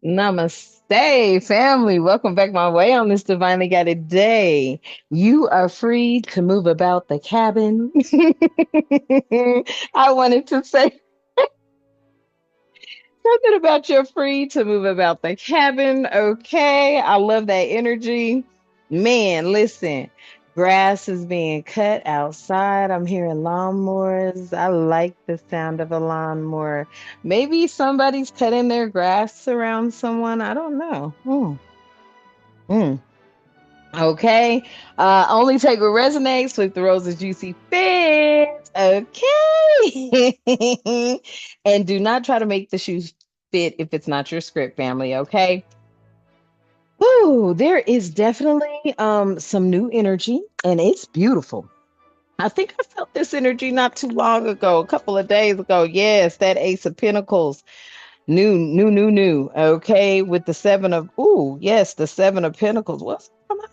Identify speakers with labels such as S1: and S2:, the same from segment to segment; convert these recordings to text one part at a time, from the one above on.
S1: Namaste, family. Welcome back my way on this divinely guided day. You are free to move about the cabin. I wanted to say something about you're free to move about the cabin. Okay. I love that energy. Man, listen, grass is being cut outside. I'm hearing lawnmowers. I like the sound of a lawnmower. Maybe somebody's cutting their grass around someone. I don't know. Mm. Okay. Only take what resonates. Flip the roses, juicy fit. Okay. And do not try to make the shoes fit if it's not your script, family. Okay. Ooh, there is definitely some new energy and it's beautiful. I think I felt this energy not too long ago, a couple of days ago. Yes, that Ace of Pentacles. New. Okay, with the seven of yes, the seven of Pentacles. What's going on?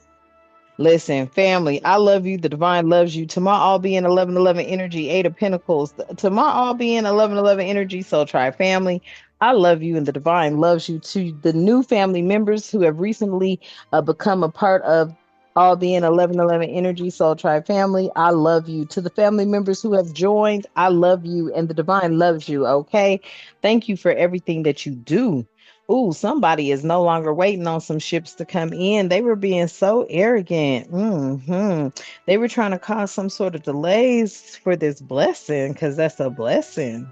S1: Listen, family, I love you. The divine loves you. Tomorrow all being 1111 energy, eight of pentacles. Tomorrow all being 1111 energy. Soul Tribe family, I love you and the divine loves you. To the new family members who have recently become a part of all being 1111 energy, Soul Tribe family, I love you. To the family members who have joined, I love you and the divine loves you. Okay. Thank you for everything that you do. Ooh, somebody is no longer waiting on some ships to come in. They were being so arrogant. They were trying to cause some sort of delays for this blessing because that's a blessing.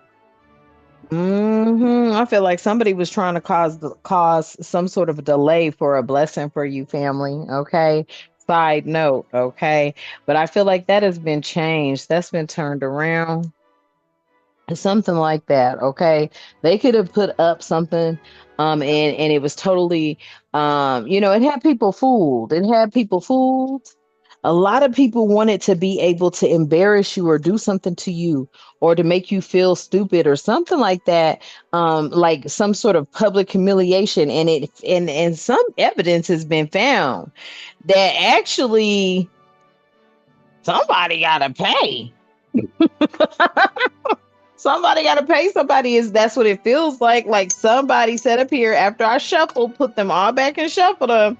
S1: I feel like somebody was trying to cause some sort of a delay for a blessing for you, family. Okay. Side note, okay. But I feel like that has been changed. That's been turned around. Something like that. Okay. They could have put up something and it was totally it had people fooled. It had people fooled. A lot of people wanted to be able to embarrass you or do something to you or to make you feel stupid or something like that, like some sort of public humiliation. And some evidence has been found that actually somebody gotta pay. Somebody got to pay somebody. Is That's what it feels like. Like somebody set up here after I shuffle, put them all back and shuffle them.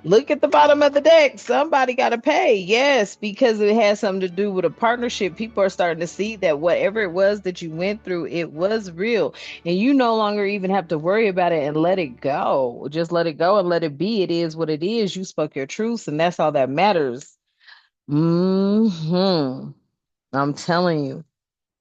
S1: Look at the bottom of the deck. Somebody got to pay. Yes, because it has something to do with a partnership. People are starting to see that whatever it was that you went through, it was real. And you no longer even have to worry about it and let it go. Just let it go and let it be. It is what it is. You spoke your truth, and that's all that matters. Hmm I'm telling you.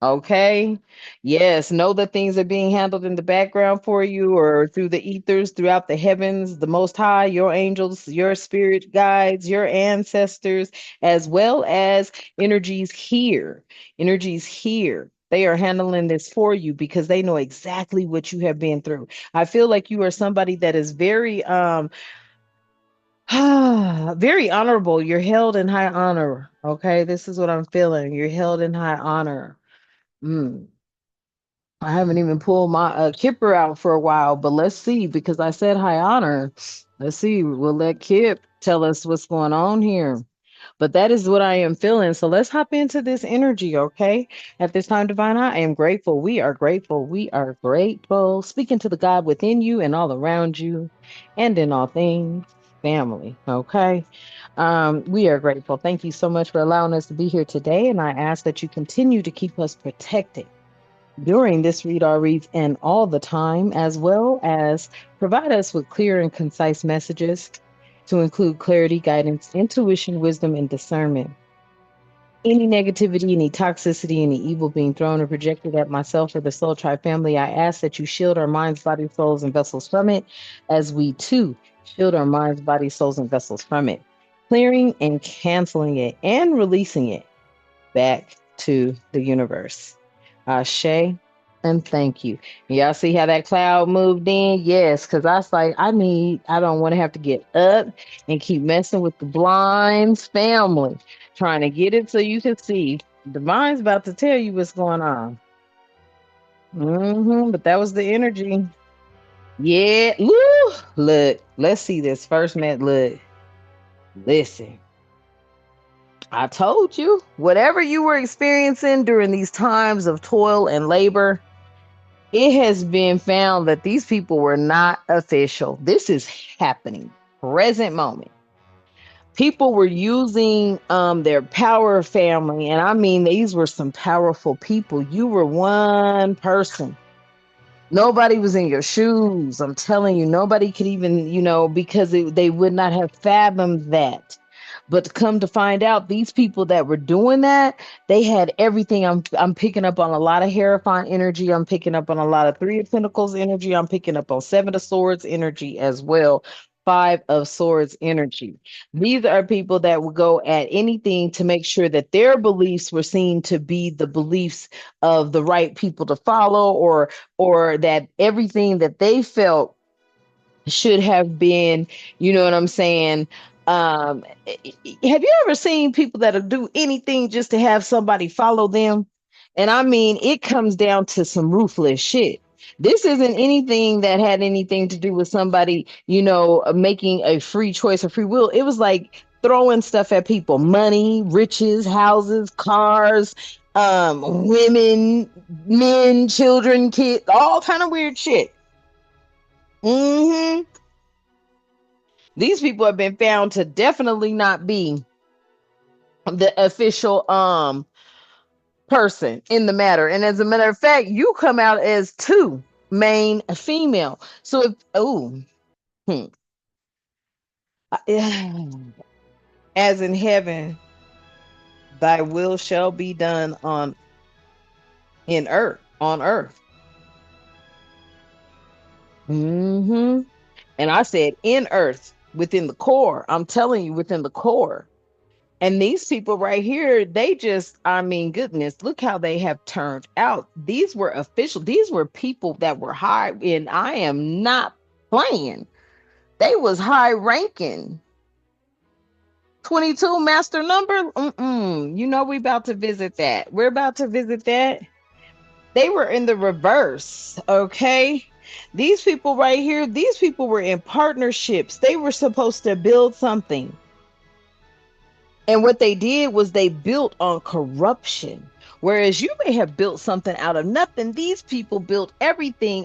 S1: Okay. Yes. Know that things are being handled in the background for you or through the ethers, throughout the heavens, the Most High, your angels, your spirit guides, your ancestors, as well as energies here. Energies here. They are handling this for you because they know exactly what you have been through. I feel like you are somebody that is very very honorable. You're held in high honor. Okay. This is what I'm feeling. You're held in high honor. Mm. I haven't even pulled my Kipper out for a while, but let's see because I said high honor. Let's see. We'll let Kip tell us what's going on here. But that is what I am feeling. So let's hop into this energy, okay? At this time, Divine, I am grateful. We are grateful. We are grateful. Speaking to the God within you and all around you and in all things, family, okay? We are grateful. Thank you so much for allowing us to be here today. And I ask that you continue to keep us protected during this read our reads and all the time, as well as provide us with clear and concise messages to include clarity, guidance, intuition, wisdom, and discernment. Any negativity, any toxicity, any evil being thrown or projected at myself or the Soul Tribe family, I ask that you shield our minds, bodies, souls, and vessels from it, as we too shield our minds, bodies, souls, and vessels from it, clearing and canceling it and releasing it back to the universe. Ashe, and thank you. Y'all see how that cloud moved in? Yes, because I was like, I don't want to have to get up and keep messing with the blinds family, trying to get it so you can see. Divine's about to tell you what's going on. But that was the energy. Yeah. Woo! Look, let's see this first met. Look, listen. I told you, whatever you were experiencing during these times of toil and labor, It has been found that these people were not official. This is happening present moment. People were using their power family, and I mean these were some powerful people. You were one person. Nobody was in your shoes. I'm telling you, nobody could even, because they would not have fathomed that. But to come to find out, these people that were doing that, they had everything. I'm picking up on a lot of Hierophant energy. I'm picking up on a lot of Three of Pentacles energy. I'm picking up on Seven of Swords energy as well. Five of Swords energy. These are people that would go at anything to make sure that their beliefs were seen to be the beliefs of the right people to follow, or that everything that they felt should have been, you know what I'm saying? Have you ever seen people that'll do anything just to have somebody follow them? And I mean, it comes down to some ruthless shit. This isn't anything that had anything to do with somebody, making a free choice or free will. It was like throwing stuff at people: money, riches, houses, cars, women, men, children, kids, all kind of weird shit. Hmm. These people have been found to definitely not be the official person in the matter. And as a matter of fact, you come out as two main female. So if hmm, as in heaven, thy will shall be done on earth. Hmm. And I said in earth, within the core. I'm telling you, within the core. And these people right here, they just, I mean, goodness, look how they have turned out. These were official, these were people that were high, and I am not playing. They was high ranking. 22 master number. We about to visit that. We're about to visit that. They were in the reverse, okay? These people right here, these people were in partnerships. They were supposed to build something. And what they did was they built on corruption. Whereas you may have built something out of nothing, these people built everything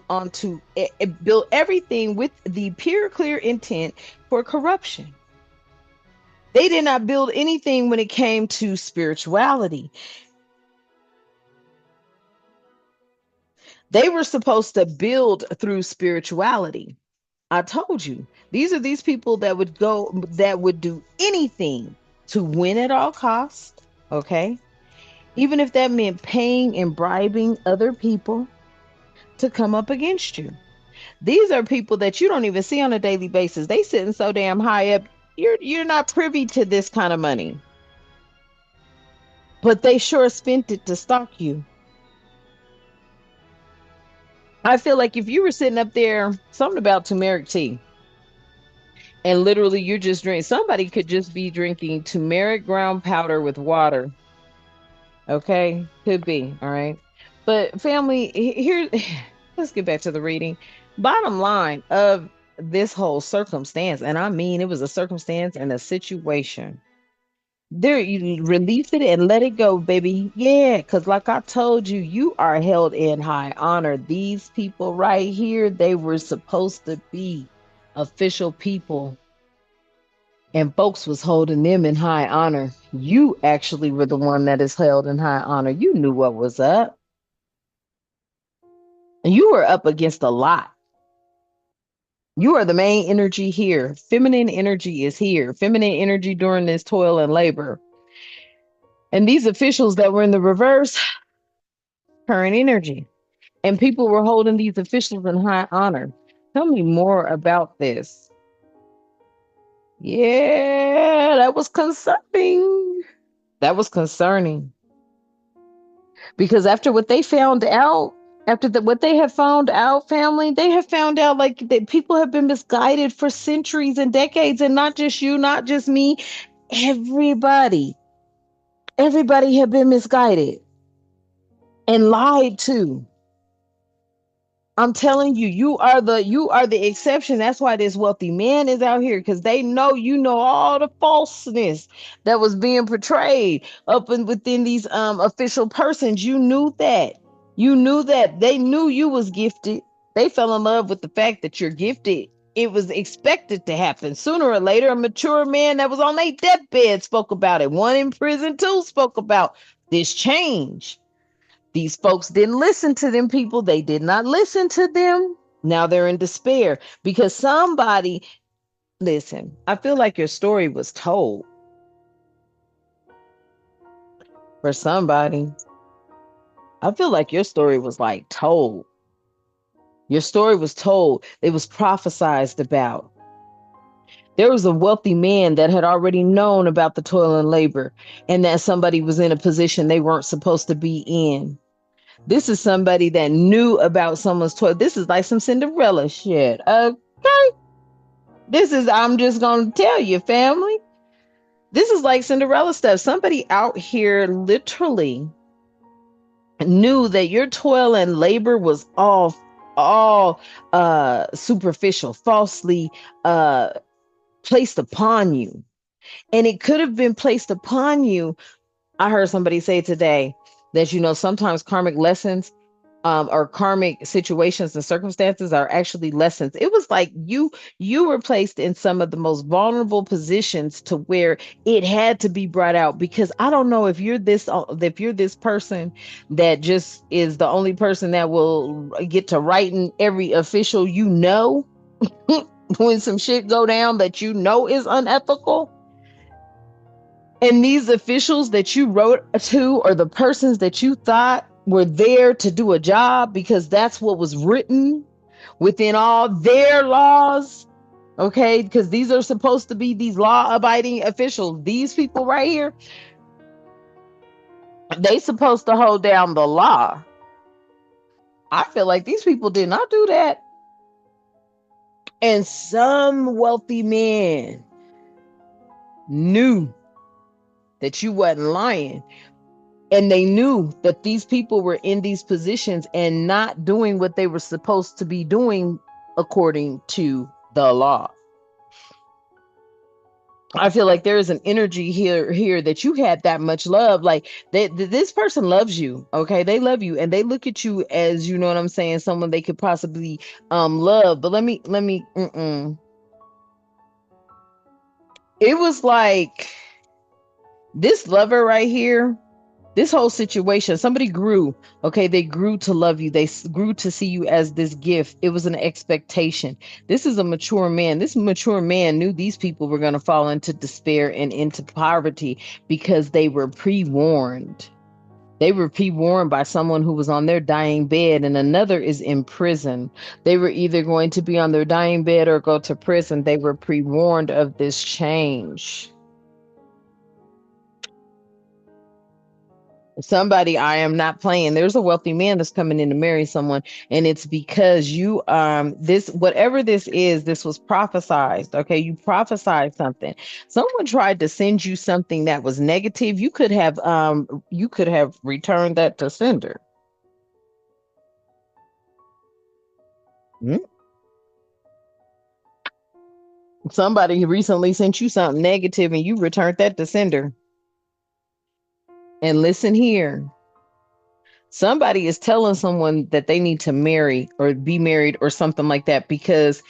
S1: built everything with the pure, clear intent for corruption. They did not build anything when it came to spirituality. They were supposed to build through spirituality. I told you, these people that would do anything to win at all costs. Okay. Even if that meant paying and bribing other people to come up against you. These are people that you don't even see on a daily basis. They sitting so damn high up, you're not privy to this kind of money. But they sure spent it to stalk you. I feel like if you were sitting up there, something about turmeric tea, and literally you're just drinking, somebody could just be drinking turmeric ground powder with water. Okay, could be. All right. But family, here, let's get back to the reading. Bottom line of this whole circumstance, and I mean it was a circumstance and a situation. There, you release it and let it go, baby. Yeah, because like I told you, you are held in high honor. These people right here, they were supposed to be official people, and folks was holding them in high honor. You actually were the one that is held in high honor. You knew what was up. And you were up against a lot. You are the main energy here. Feminine energy is here. Feminine energy during this toil and labor. And these officials that were in the reverse, current energy. And people were holding these officials in high honor. Tell me more about this. Yeah, that was concerning. That was concerning. Because after what they found out, what they have found out, family, they have found out like that people have been misguided for centuries and decades, and not just you, not just me, everybody. Everybody have been misguided and lied to. I'm telling you, you are the exception. That's why this wealthy man is out here, because they know all the falseness that was being portrayed up and within these official persons. You knew that. You knew that they knew you was gifted. They fell in love with the fact that you're gifted. It was expected to happen sooner or later. A mature man that was on their deathbed spoke about it. One in prison too spoke about this change. These folks didn't listen to them people. They did not listen to them. Now they're in despair because somebody, listen, I feel like your story was told for somebody. I feel like your story was like told. Your story was told. It was prophesized about. There was a wealthy man that had already known about the toil and labor and that somebody was in a position they weren't supposed to be in. This is somebody that knew about someone's toil. This is like some Cinderella shit. Okay. This is, I'm just going to tell you, family. This is like Cinderella stuff. Somebody out here literally knew that your toil and labor was all superficial, falsely uh placed upon you. And it could have been placed upon you. I heard somebody say today that, sometimes karmic lessons or karmic situations and circumstances are actually lessons. It was like you were placed in some of the most vulnerable positions to where it had to be brought out. Because I don't know if you're this person that just is the only person that will get to write in every official, when some shit go down that is unethical. And these officials that you wrote to, or the persons that you thought were there to do a job because that's what was written within all their laws. Okay, because these are supposed to be these law-abiding officials. These people right here, they supposed to hold down the law. I feel like these people did not do that. And some wealthy men knew that you wasn't lying. And they knew that these people were in these positions and not doing what they were supposed to be doing according to the law. I feel like there is an energy here that you had that much love. Like this person loves you. Okay. They love you and they look at you as, you know what I'm saying, someone they could possibly love. But let me it was like this lover right here, this whole situation, somebody grew. Okay, they grew to love you. They grew to see you as this gift. It was an expectation. This is a mature man. This mature man knew these people were going to fall into despair and into poverty because they were pre-warned. They were pre-warned by someone who was on their dying bed, and another is in prison. They were either going to be on their dying bed or go to prison. They were pre-warned of this change. Somebody, I am not playing. There's a wealthy man that's coming in to marry someone, and it's because you this, whatever this is, this was prophesized. Okay, you prophesied something. Someone tried to send you something that was negative. You could have returned that to sender. Hmm? Somebody recently sent you something negative and you returned that to sender. And listen here, somebody is telling someone that they need to marry or be married or something like that. Because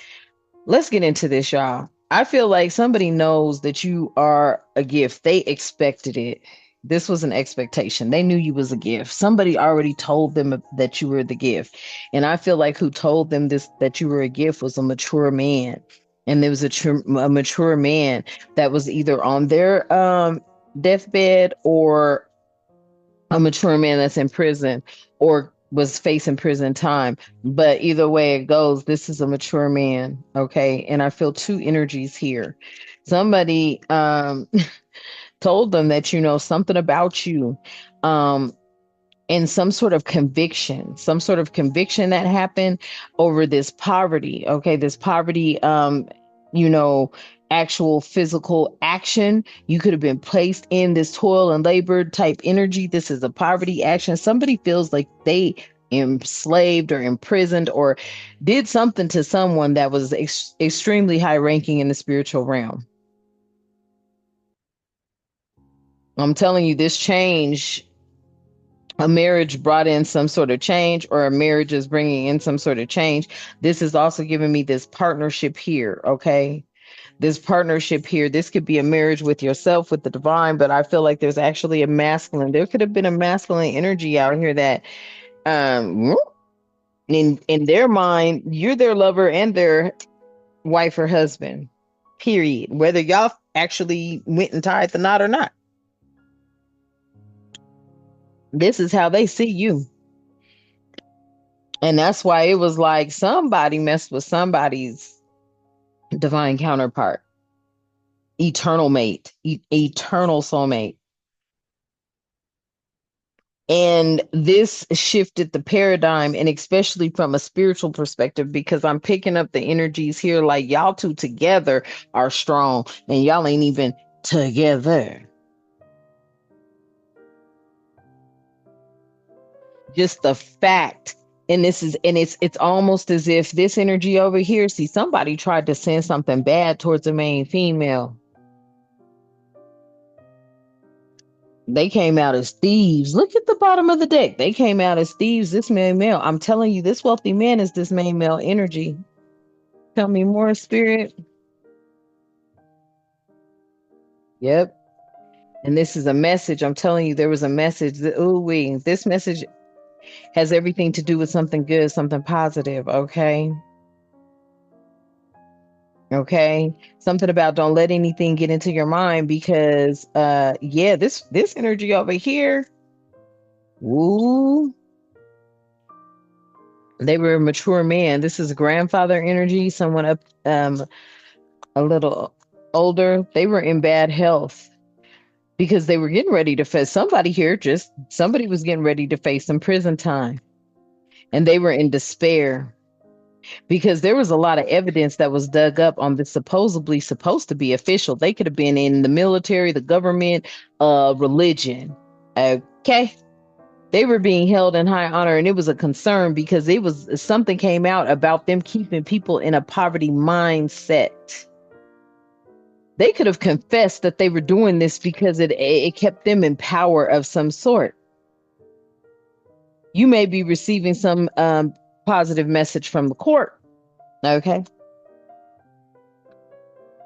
S1: let's get into this, y'all. I feel like somebody knows that you are a gift. They expected it. This was an expectation. They knew you was a gift. Somebody already told them that you were the gift. And I feel like who told them this, that you were a gift, was a mature man. And there was a mature man that was either on their deathbed, or a mature man that's in prison, or was facing prison time. But either way it goes, this is a mature man. Okay. And I feel two energies here. Somebody told them that, something about you. And some sort of conviction that happened over this poverty. Okay, this poverty, you know, actual physical action. You could have been placed in this toil and labor type energy. This is a poverty action. Somebody feels like they enslaved or imprisoned or did something to someone that was extremely high ranking in the spiritual realm. I'm telling you, this change a marriage brought in some sort of change, or a marriage is bringing in some sort of change. This is also giving me this partnership here. Okay. This partnership here, this could be a marriage with yourself, with the divine, but I feel like there's actually a masculine. There could have been a masculine energy out here that, um, in their mind, you're their lover and their wife or husband, period. Whether y'all actually went and tied the knot or not. This is how they see you. And that's why it was like somebody messed with somebody's divine counterpart, eternal mate, eternal soulmate. And this shifted the paradigm, and especially from a spiritual perspective, because I'm picking up the energies here like y'all two together are strong and y'all ain't even together. Just the fact. And this is, and it's almost as if this energy over here, see, somebody tried to send something bad towards the main female. They came out as thieves. Look at the bottom of the deck. They came out as thieves. This main male. I'm telling you, this wealthy man is this main male energy. Tell me more, spirit. Yep. And this is a message. I'm telling you, there was a message that, ooh, this message has everything to do with something good, something positive. Okay. Okay. Something about don't let anything get into your mind, because yeah, this energy over here, ooh, they were a mature man. This is grandfather energy, someone up a little older. They were in bad health because they were getting ready to face somebody here, just somebody was getting ready to face some prison time. And they were in despair because there was a lot of evidence that was dug up on this supposedly supposed to be official. They could have been in the military, the government, religion. Okay. They were being held in high honor, and it was a concern because it was something came out about them keeping people in a poverty mindset. They could have confessed that they were doing this because it kept them in power of some sort. You may be receiving some positive message from the court. Okay.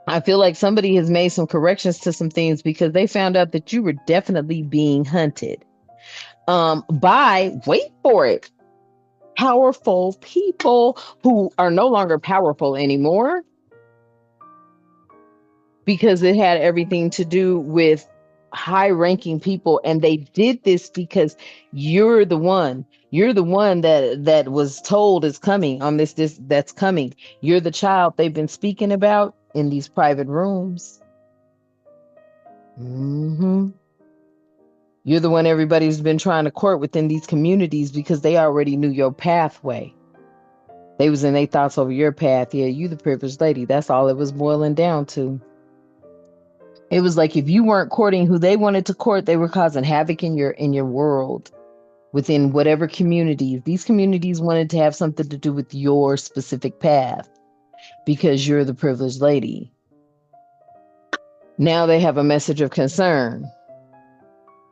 S1: I feel like somebody has made some corrections to some things because they found out that you were definitely being hunted by, wait for it, powerful people who are no longer powerful anymore, because it had everything to do with high ranking people. And they did this because you're the one that was told is coming on this that's coming. You're the child they've been speaking about in these private rooms. Hmm. You're the one everybody's been trying to court within these communities because they already knew your pathway. They was in their thoughts over your path. Yeah, you the privileged lady. That's all it was boiling down to. It was like if you weren't courting who they wanted to court, they were causing havoc in your world, within whatever communities. These communities wanted to have something to do with your specific path because you're the privileged lady. Now they have a message of concern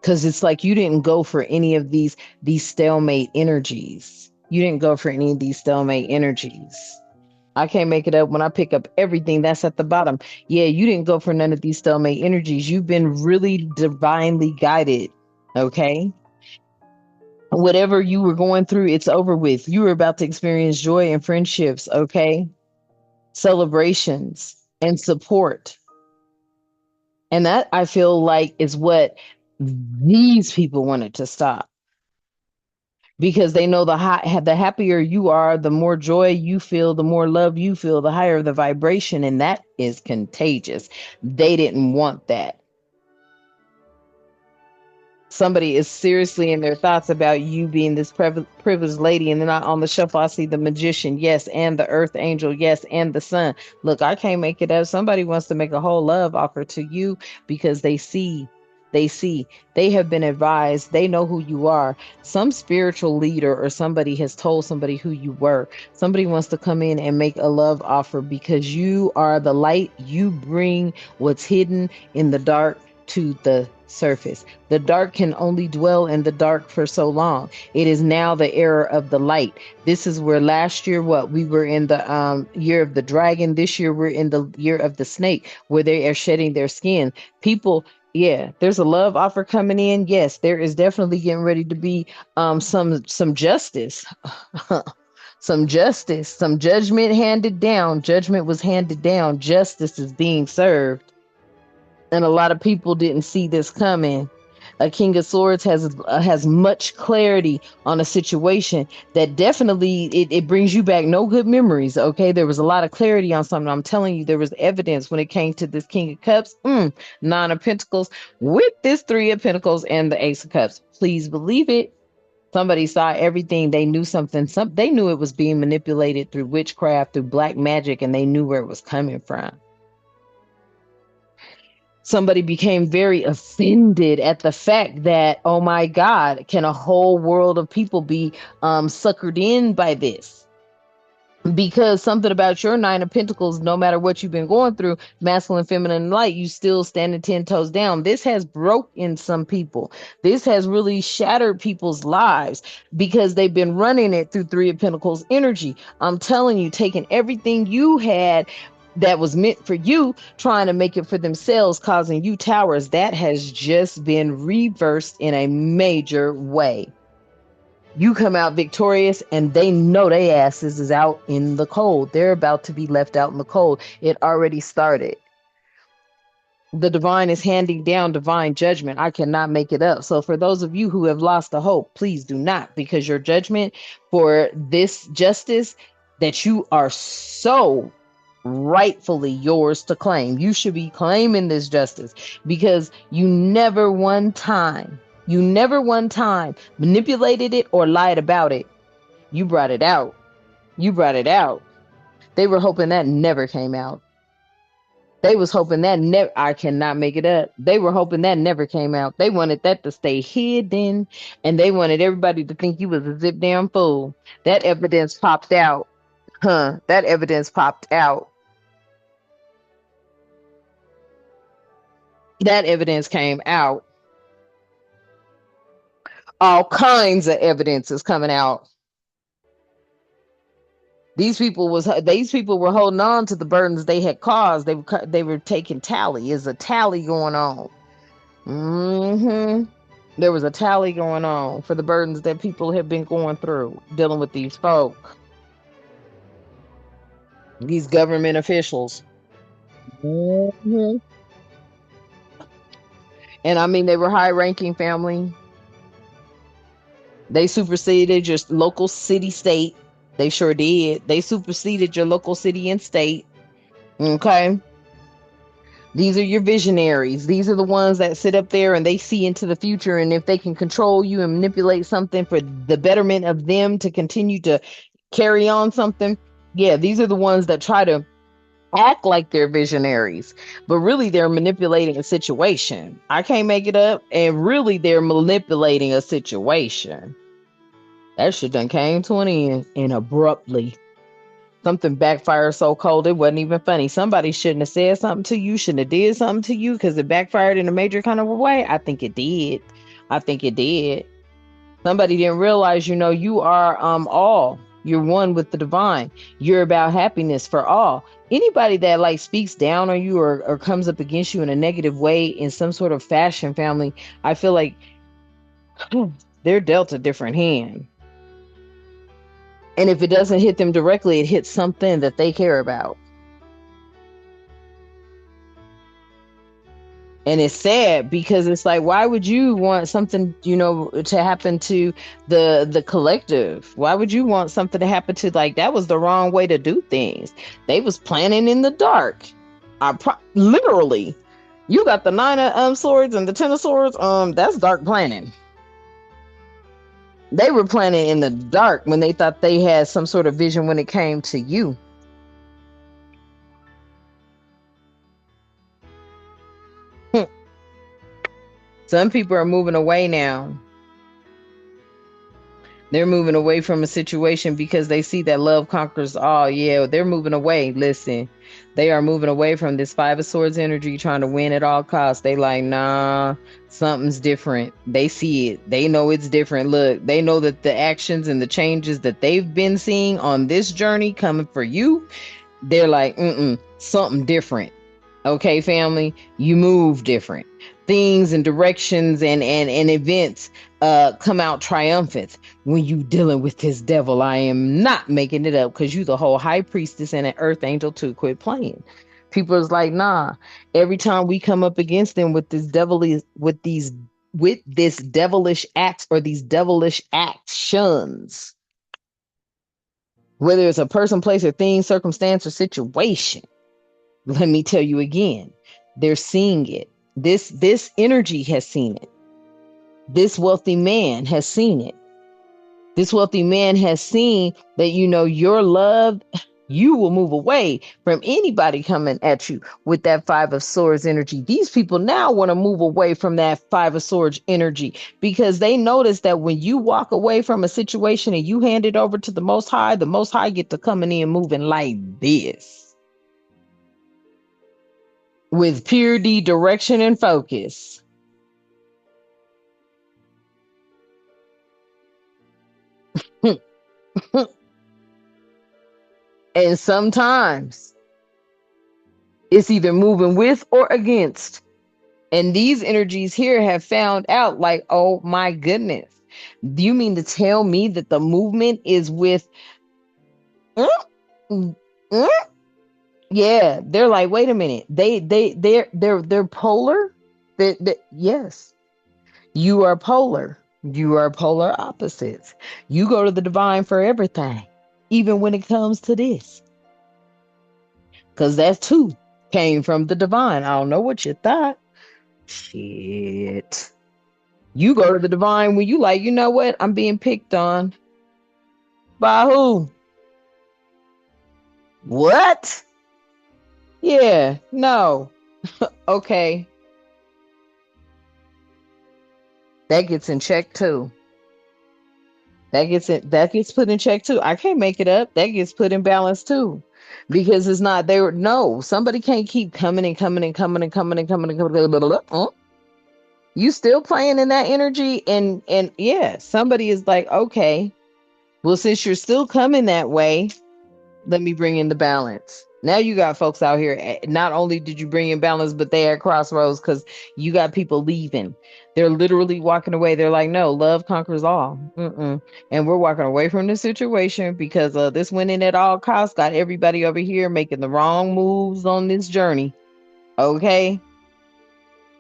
S1: because it's like you didn't go for any of these stalemate energies. You didn't go for any of these stalemate energies. I can't make it up when I pick up everything that's at the bottom. Yeah, you didn't go for none of these stalemate energies. You've been really divinely guided. Okay. Whatever you were going through, it's over with. You were about to experience joy and friendships. Okay. Celebrations and support. And that, I feel like, is what these people wanted to stop, because they know the happier you are, the more joy you feel, the more love you feel, the higher the vibration, and that is contagious. They didn't want that. Somebody is seriously in their thoughts about you being this privileged lady, and then on the shuffle I see the magician, yes, and the earth angel, yes, and the sun. Look, I can't make it up. Somebody wants to make a whole love offer to you because they have been advised, they know who you are. Some spiritual leader or somebody has told somebody who you were. Somebody wants to come in and make a love offer because you are the light. You bring what's hidden in the dark to the surface. The dark can only dwell in the dark for so long. It is now the era of the light. This is where last year, what we were in the year of the dragon. This year we're in the year of the snake, where they are shedding their skin. People, yeah, there's a love offer coming in. Yes, there is definitely getting ready to be some justice. Some justice, some judgment handed down. Judgment was handed down. Justice is being served. And a lot of people didn't see this coming. A King of Swords has much clarity on a situation that definitely it brings you back no good memories. Okay, there was a lot of clarity on something. I'm telling you, there was evidence when it came to this King of Cups, Nine of Pentacles, with this Three of Pentacles and the Ace of Cups. Please believe it. Somebody saw everything. They knew something. They knew it was being manipulated through witchcraft, through black magic, and they knew where it was coming from. Somebody became very offended at the fact that, oh my God, can a whole world of people be suckered in by this? Because something about your Nine of Pentacles, no matter what you've been going through, masculine, feminine, and light, you still standing 10 toes down. This has broken some people. This has really shattered people's lives because they've been running it through Three of Pentacles energy. I'm telling you, taking everything you had that was meant for you, trying to make it for themselves, causing you towers. That has just been reversed in a major way. You come out victorious, and they know they asses is out in the cold. They're about to be left out in the cold. It already started. The divine is handing down divine judgment. I cannot make it up. So for those of you who have lost the hope, please do not, because your judgment for this justice that you are so rightfully yours to claim. You should be claiming this justice because you never one time manipulated it or lied about it. You brought it out. You brought it out. They were hoping that never came out. They was hoping that never, I cannot make it up. They were hoping that never came out. They wanted that to stay hidden, and they wanted everybody to think you was a zip damn fool. That evidence popped out. That evidence popped out. That evidence came out. All kinds of evidence is coming out. These people were holding on to the burdens they had caused. They were taking tally. Is a tally going on. There was a tally going on for the burdens that people have been going through dealing with these folk, these government officials. hmm And I mean, they were high-ranking family. They superseded your local city state. They sure did. They superseded your local city and state. Okay. These are your visionaries. These are the ones that sit up there and they see into the future. And if they can control you and manipulate something for the betterment of them to continue to carry on something, yeah, these are the ones that try to act like they're visionaries, but really they're manipulating a situation. I can't make it up. And really they're manipulating a situation. That shit done came to an end and abruptly. Something backfired so cold it wasn't even funny. Somebody shouldn't have said something to you, shouldn't have did something to you because it backfired in a major kind of a way. I think it did. I think it did. Somebody didn't realize, you are all. You're one with the divine. You're about happiness for all. Anybody that like speaks down on you or comes up against you in a negative way in some sort of fashion, family, I feel like they're dealt a different hand. And if it doesn't hit them directly, it hits something that they care about. And it's sad because it's like, why would you want something, to happen to the collective? Why would you want something to happen to, like, that was the wrong way to do things. They was planning in the dark. Literally, you got the Nine of Swords and the Ten of Swords. That's dark planning. They were planning in the dark when they thought they had some sort of vision when it came to you. Some people are moving away now. They're moving away from a situation because they see that love conquers all. Yeah, they're moving away. Listen, they are moving away from this Five of Swords energy, trying to win at all costs. They like, nah, something's different. They see it. They know it's different. Look, they know that the actions and the changes that they've been seeing on this journey coming for you, they're like, something different. Okay, family, you move different. Things and directions and events come out triumphant when you dealing with this devil. I am not making it up because you the whole high priestess and an earth angel too. Quit playing. People is like, nah. Every time we come up against them with this devilish, with this devilish acts or these devilish actions, whether it's a person, place, or thing, circumstance, or situation, let me tell you again, they're seeing it. This energy has seen it. This wealthy man has seen it. This wealthy man has seen that, your love, you will move away from anybody coming at you with that Five of Swords energy. These people now want to move away from that Five of Swords energy because they notice that when you walk away from a situation and you hand it over to the Most High get to coming in moving like this with purity, direction, and focus. And sometimes it's either moving with or against. And these energies here have found out, like, oh my goodness. Do you mean to tell me that the movement is with mm, mm? Yeah, they're like, wait a minute. They're polar. Yes. You are polar. You are polar opposites. You go to the divine for everything, even when it comes to this. Because that too came from the divine. I don't know what you thought. Shit. You go to the divine when you like, you know what? I'm being picked on. By who? What? Yeah, no. Okay. That gets in check too. That gets put in check too. I can't make it up. That gets put in balance too. Because it's not there. No, somebody can't keep coming and coming and coming and coming and coming and coming. Blah, blah, blah, blah. You still playing in that energy, and yeah, somebody is like, okay, well, since you're still coming that way, let me bring in the balance. Now you got folks out here. Not only did you bring in balance, but they at crossroads because you got people leaving. They're literally walking away. They're like, no, love conquers all. And we're walking away from the situation because this winning at all costs got everybody over here making the wrong moves on this journey. Okay.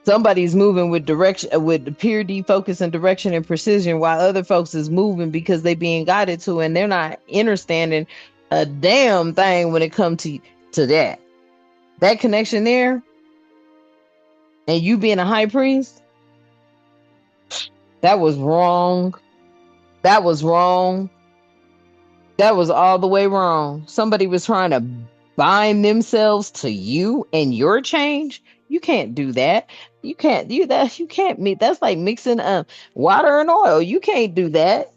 S1: Somebody's moving with direction, with purity, focus, and direction and precision, while other folks is moving because they being guided to, and they're not understanding a damn thing when it comes to that connection there. And you being a high priest, that was wrong. That was wrong. That was all the way wrong. Somebody was trying to bind themselves to you and your change. You can't do that. You can't do that. You can't meet. That's like mixing water and oil. You can't do that.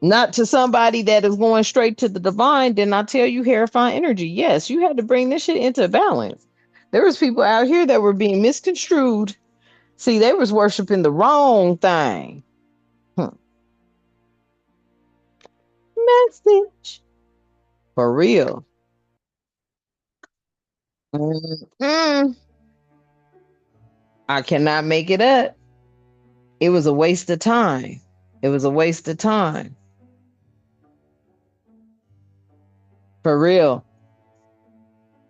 S1: Not to somebody that is going straight to the divine. Then I tell you, Hierophant energy. Yes, you had to bring this shit into balance. There was people out here that were being misconstrued. See, they was worshiping the wrong thing. Message. For real. Mm-mm. I cannot make it up. It was a waste of time. It was a waste of time. For real.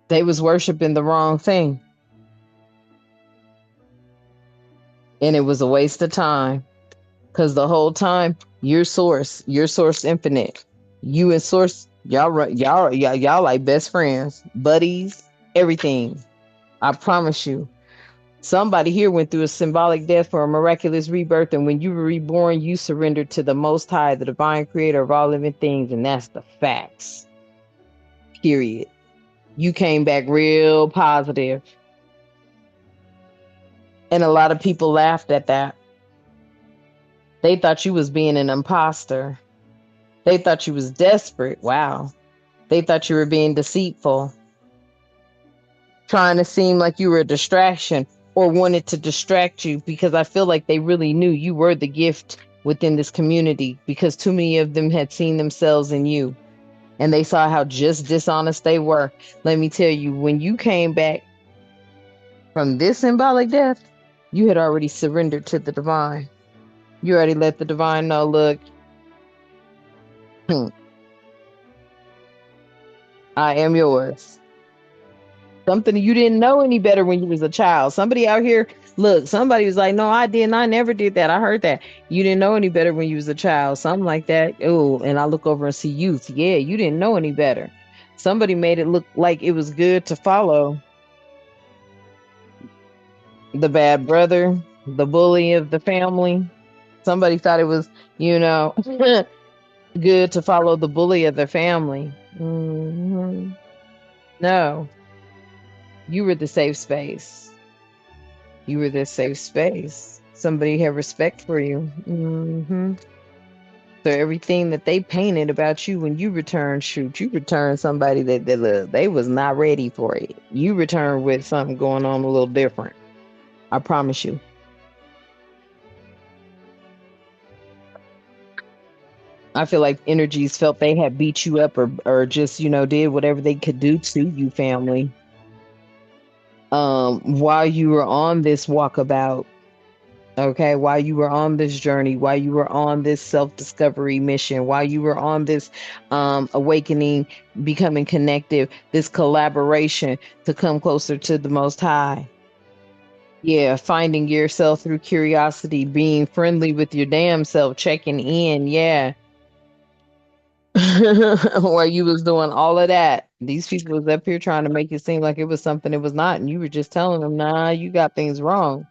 S1: They was worshiping the wrong thing. And it was a waste of time. Because the whole time, your source infinite. You and source, y'all like best friends, buddies, everything. I promise you. Somebody here went through a symbolic death for a miraculous rebirth, and when you were reborn, you surrendered to the Most High, the divine creator of all living things, and that's the facts. Period. You came back real positive. And a lot of people laughed at that. They thought you was being an imposter. They thought you was desperate. Wow. They thought you were being deceitful, trying to seem like you were a distraction or wanted to distract you, because I feel like they really knew you were the gift within this community, because too many of them had seen themselves in you and they saw how just dishonest they were. Let me tell you, when you came back from this symbolic death, you had already surrendered to the divine. You already let the divine know, look, I am yours. Something you didn't know any better when you was a child. Somebody out here, look, somebody was like, no, I didn't. I never did that. I heard that. You didn't know any better when you was a child. Something like that. Oh, and I look over and see youth. Yeah, you didn't know any better. Somebody made it look like it was good to follow the bad brother, the bully of the family. Somebody thought it was, you know, good to follow the bully of the family. No, you were the safe space. You were the safe space. Somebody had respect for you. So everything that they painted about you when you returned, shoot, you returned somebody that they was not ready for it. You returned with something going on a little different. I promise you. I feel like energies felt they had beat you up, or just, did whatever they could do to you, family. While you were on this walkabout, okay, while you were on this journey, while you were on this self-discovery mission, while you were on this awakening, becoming connective, this collaboration to come closer to the Most High. Yeah, finding yourself through curiosity, being friendly with your damn self, checking in. Yeah. While you was doing all of that, these people was up here trying to make it seem like it was something it was not, and you were just telling them, nah, you got things wrong.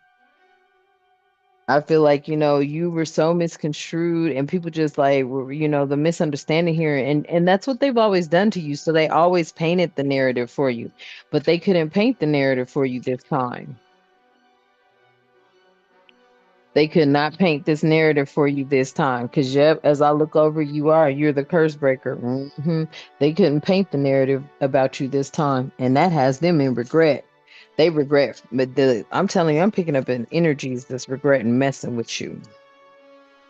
S1: I feel like, you were so misconstrued, and people just like were, the misunderstanding here, and that's what they've always done to you. So they always painted the narrative for you, but they couldn't paint the narrative for you this time. They could not paint this narrative for you this time, because yep, as I look over, you're the curse breaker. They couldn't paint the narrative about you this time, and that has them in regret. They regret, but I'm telling you, I'm picking up in energies that's regretting messing with you.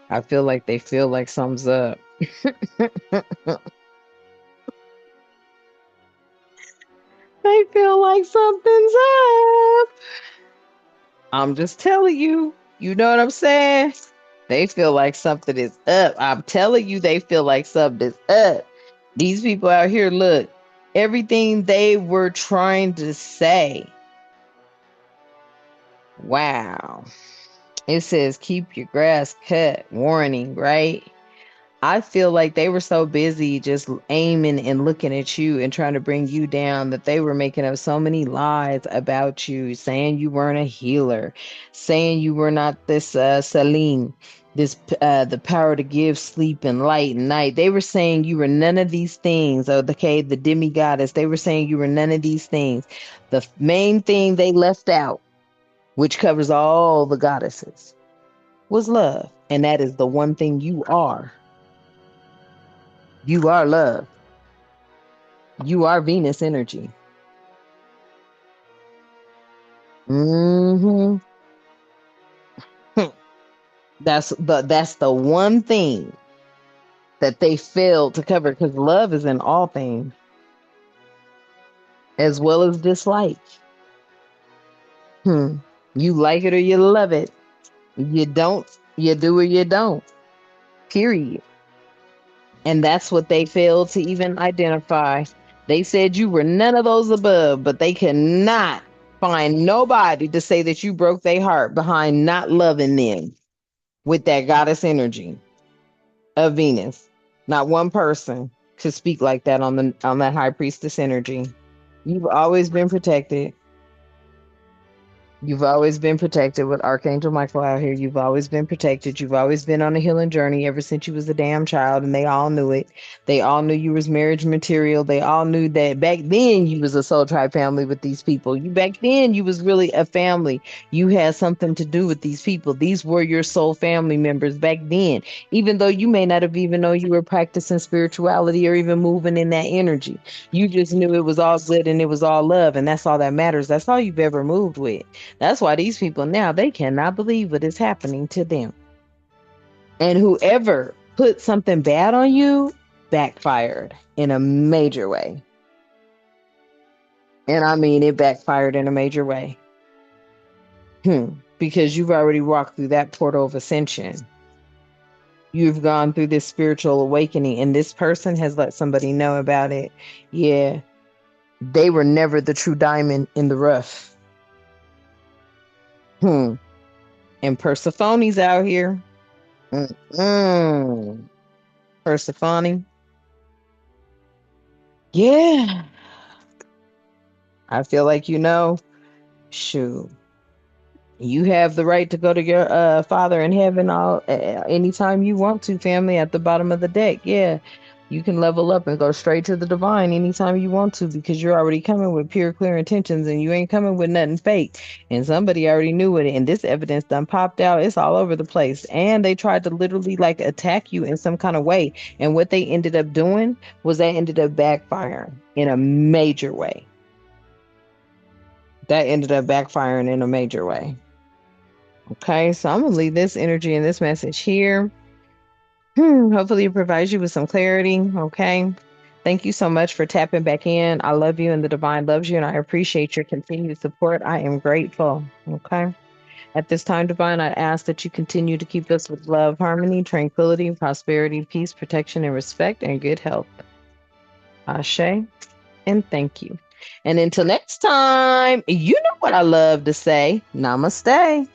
S1: I feel like they feel like something's up. They feel like something's up. I'm just telling you. You know what I'm saying? They feel like something is up. I'm telling you, they feel like something is up. These people out here, look, everything they were trying to say. Wow. It says, keep your grass cut. Warning, right? I feel like they were so busy just aiming and looking at you and trying to bring you down that they were making up so many lies about you, saying you weren't a healer, saying you were not this Celine, this the power to give sleep and light and night. They were saying you were none of these things. Oh, okay, the demigoddess. They were saying you were none of these things. The main thing they left out, which covers all the goddesses, was love, and that is the one thing you are. You are love. You are Venus energy. hmm that's the one thing that they failed to cover, because love is in all things, as well as dislike. Hmm. You like it or you love it. You don't, you do or you don't. Period. And that's what they failed to even identify. They said you were none of those above, but they cannot find nobody to say that you broke their heart behind not loving them with that goddess energy of Venus. Not one person could speak like that on that high priestess energy. You've always been protected. You've always been protected with Archangel Michael out here. You've always been protected. You've always been on a healing journey ever since you was a damn child, and they all knew it. They all knew you was marriage material. They all knew that back then you was a soul tribe family with these people. You back then you was really a family. You had something to do with these people. These were your soul family members back then, even though you may not have even known you were practicing spirituality or even moving in that energy. You just knew it was all good and it was all love, and that's all that matters. That's all you've ever moved with. That's why these people now, they cannot believe what is happening to them. And whoever put something bad on you backfired in a major way. And I mean, it backfired in a major way. Because you've already walked through that portal of ascension. You've gone through this spiritual awakening, and this person has let somebody know about it. Yeah, they were never the true diamond in the rough. And Persephone's out here. Persephone. Yeah. I feel like, shoot, you have the right to go to your father in heaven all anytime you want to, family, at the bottom of the deck. Yeah. You can level up and go straight to the divine anytime you want to, because you're already coming with pure, clear intentions, and you ain't coming with nothing fake. And somebody already knew it, and this evidence done popped out. It's all over the place. And they tried to literally like attack you in some kind of way. And what they ended up doing was they ended up backfiring in a major way. That ended up backfiring in a major way. Okay, so I'm gonna leave this energy and this message here. Hopefully it provides you with some clarity. Okay. Thank you so much for tapping back in. I love you and the divine loves you, and I appreciate your continued support. I am grateful. Okay. At this time, divine, I ask that you continue to keep us with love, harmony, tranquility, prosperity, peace, protection, and respect, and good health. Ashe, and thank you. And until next time, you know what I love to say. Namaste.